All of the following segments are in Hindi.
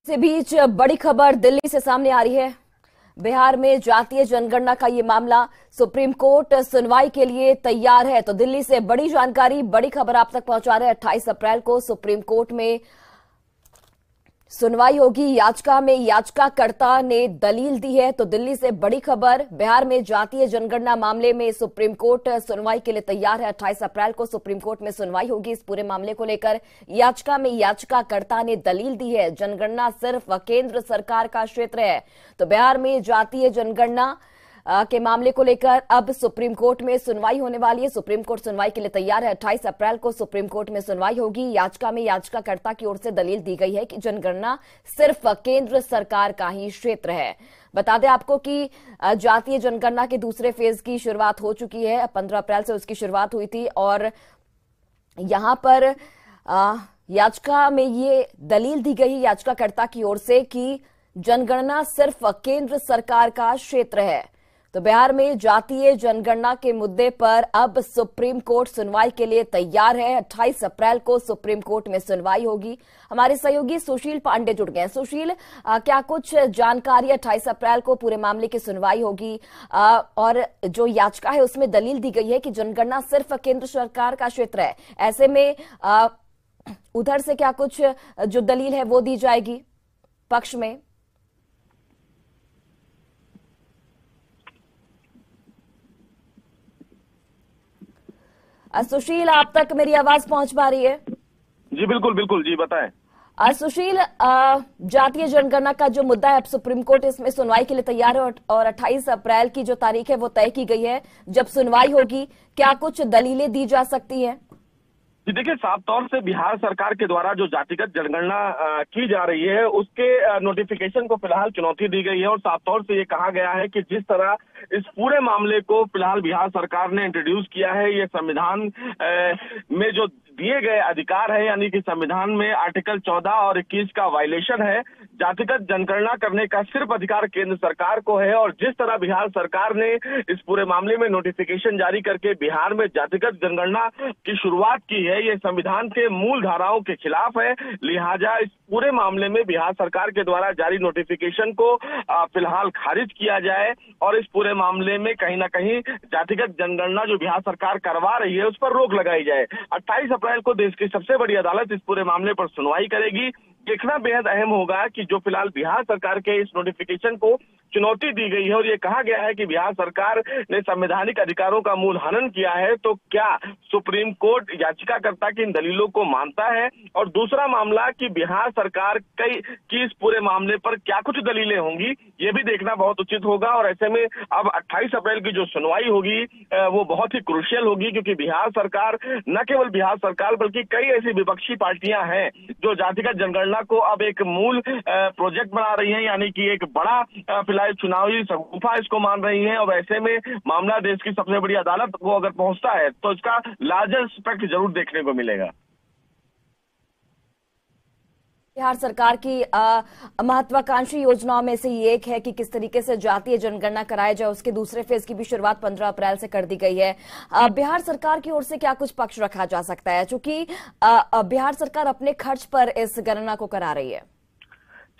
इसी बीच बड़ी खबर दिल्ली से सामने आ रही है। बिहार में जातीय जनगणना का ये मामला सुप्रीम कोर्ट सुनवाई के लिए तैयार है। तो दिल्ली से बड़ी जानकारी, बड़ी खबर आप तक पहुंचा रहे हैं। 28 अप्रैल को सुप्रीम कोर्ट में सुनवाई होगी। याचिका में याचिकाकर्ता ने दलील दी है। तो दिल्ली से बड़ी खबर, बिहार में जातीय जनगणना मामले में सुप्रीम कोर्ट सुनवाई के लिए तैयार है। 28 अप्रैल को सुप्रीम कोर्ट में सुनवाई होगी इस पूरे मामले को लेकर। याचिका में याचिकाकर्ता ने दलील दी है, जनगणना सिर्फ केंद्र सरकार का क्षेत्र है। तो बिहार में जातीय जनगणना के मामले को लेकर अब सुप्रीम कोर्ट में सुनवाई होने वाली है। सुप्रीम कोर्ट सुनवाई के लिए तैयार है। 28 अप्रैल को सुप्रीम कोर्ट में सुनवाई होगी। याचिका में याचिकाकर्ता की ओर से दलील दी गई है कि जनगणना सिर्फ केंद्र सरकार का ही क्षेत्र है। बता दें आपको कि जातीय जनगणना के दूसरे फेज की शुरुआत हो चुकी है। 15 अप्रैल से उसकी शुरुआत हुई थी और यहां पर याचिका में ये दलील दी गई याचिकाकर्ता की ओर से कि जनगणना सिर्फ केंद्र सरकार का क्षेत्र है। तो बिहार में जातीय जनगणना के मुद्दे पर अब सुप्रीम कोर्ट सुनवाई के लिए तैयार है। 28 अप्रैल को सुप्रीम कोर्ट में सुनवाई होगी। हमारे सहयोगी सुशील पांडे जुड़ गए हैं। सुशील, क्या कुछ जानकारी? 28 अप्रैल को पूरे मामले की सुनवाई होगी और जो याचिका है उसमें दलील दी गई है कि जनगणना सिर्फ केंद्र सरकार का क्षेत्र है। ऐसे में उधर से क्या कुछ जो दलील है वो दी जाएगी पक्ष में? सुशील, आप तक मेरी आवाज पहुंच पा रही है? जी बिल्कुल बिल्कुल, जी बताएं। सुशील, जातीय जनगणना का जो मुद्दा है अब सुप्रीम कोर्ट इसमें सुनवाई के लिए तैयार है और 28 अप्रैल की जो तारीख है वो तय की गई है जब सुनवाई होगी। क्या कुछ दलीलें दी जा सकती हैं? जी देखिए, साफ तौर से बिहार सरकार के द्वारा जो जातिगत जनगणना की जा रही है उसके नोटिफिकेशन को फिलहाल चुनौती दी गई है और साफ तौर से ये कहा गया है कि जिस तरह इस पूरे मामले को फिलहाल बिहार सरकार ने इंट्रोड्यूस किया है, ये संविधान में जो दिए गए अधिकार है, यानी कि संविधान में आर्टिकल 14 और 21 का वायलेशन है। जातिगत जनगणना करने का सिर्फ अधिकार केंद्र सरकार को है और जिस तरह बिहार सरकार ने इस पूरे मामले में नोटिफिकेशन जारी करके बिहार में जातिगत जनगणना की शुरुआत की है, ये संविधान के मूल धाराओं के खिलाफ है। लिहाजा इस पूरे मामले में बिहार सरकार के द्वारा जारी नोटिफिकेशन को फिलहाल खारिज किया जाए और इस पूरे मामले में कहीं ना कहीं जातिगत जनगणना जो बिहार सरकार करवा रही है उस पर रोक लगाई जाए। 28 अप्रैल को देश की सबसे बड़ी अदालत इस पूरे मामले पर सुनवाई करेगी। देखना बेहद अहम होगा कि जो फिलहाल बिहार सरकार के इस नोटिफिकेशन को चुनौती दी गई है और ये कहा गया है कि बिहार सरकार ने संवैधानिक अधिकारों का मूल हनन किया है, तो क्या सुप्रीम कोर्ट याचिकाकर्ता की इन दलीलों को मानता है? और दूसरा मामला कि बिहार सरकार की इस पूरे मामले पर क्या कुछ दलीलें होंगी, ये भी देखना बहुत उचित होगा। और ऐसे में अब 28 अप्रैल की जो सुनवाई होगी वो बहुत ही क्रूशियल होगी, क्योंकि बिहार सरकार, न केवल बिहार सरकार बल्कि कई ऐसी विपक्षी पार्टियां हैं जो जातिगत जनगणना को अब एक मूल प्रोजेक्ट बना रही हैं, यानी कि एक बड़ा फिलहाल चुनावी शगुफा इसको मान रही हैं। और ऐसे में मामला देश की सबसे बड़ी अदालत को अगर पहुंचता है तो इसका लार्जर इम्पैक्ट जरूर देखने को मिलेगा। बिहार सरकार की महत्वाकांक्षी योजनाओं में से ये एक है कि किस तरीके से जातीय जनगणना कराया जाए। उसके दूसरे फेज की भी शुरुआत 15 अप्रैल से कर दी गई है। बिहार सरकार की ओर से क्या कुछ पक्ष रखा जा सकता है, क्योंकि बिहार सरकार अपने खर्च पर इस गणना को करा रही है?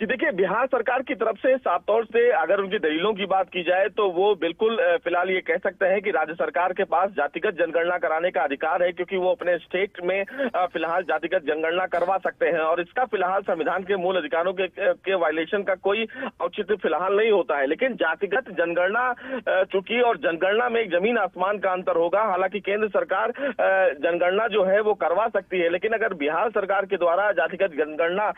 जी देखिए, बिहार सरकार की तरफ से साफ तौर से अगर उनकी दलीलों की बात की जाए तो वो बिल्कुल फिलहाल ये कह सकते हैं कि राज्य सरकार के पास जातिगत जनगणना कराने का अधिकार है, क्योंकि वो अपने स्टेट में फिलहाल जातिगत जनगणना करवा सकते हैं और इसका फिलहाल संविधान के मूल अधिकारों के वायलेशन का कोई औचित्य फिलहाल नहीं होता है। लेकिन जातिगत जनगणना चूंकि और जनगणना में एक जमीन आसमान का अंतर होगा। हालांकि केंद्र सरकार जनगणना जो है वो करवा सकती है, लेकिन अगर बिहार सरकार के द्वारा जातिगत जनगणना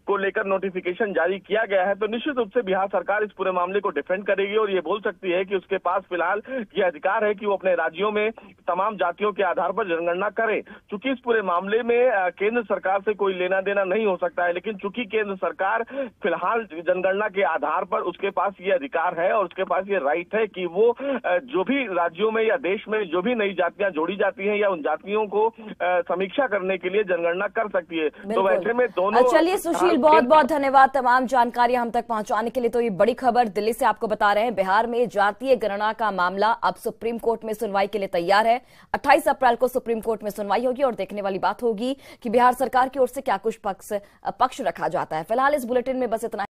को लेकर नोटिफिकेशन जारी किया गया है तो निश्चित रूप से बिहार सरकार इस पूरे मामले को डिफेंड करेगी और ये बोल सकती है कि उसके पास फिलहाल ये अधिकार है कि वो अपने राज्यों में तमाम जातियों के आधार पर जनगणना करे। चूंकि इस पूरे मामले में केंद्र सरकार से कोई लेना देना नहीं हो सकता है, लेकिन चूंकि केंद्र सरकार फिलहाल जनगणना के आधार पर उसके पास ये अधिकार है और उसके पास ये राइट है कि वो जो भी राज्यों में या देश में जो भी नई जातियां जोड़ी जाती हैं या उन जातियों को समीक्षा करने के लिए जनगणना कर सकती है। तो वैसे में दोनों। चलिए सुशील, बहुत बहुत धन्यवाद तमाम जानकारियां हम तक पहुंचाने के लिए। तो ये बड़ी खबर दिल्ली से आपको बता रहे हैं, बिहार में जातीय गणना का मामला अब सुप्रीम कोर्ट में सुनवाई के लिए तैयार है। 28 अप्रैल को सुप्रीम कोर्ट में सुनवाई होगी और देखने वाली बात होगी कि बिहार सरकार की ओर से क्या कुछ पक्ष रखा जाता है। फिलहाल इस बुलेटिन में बस इतना।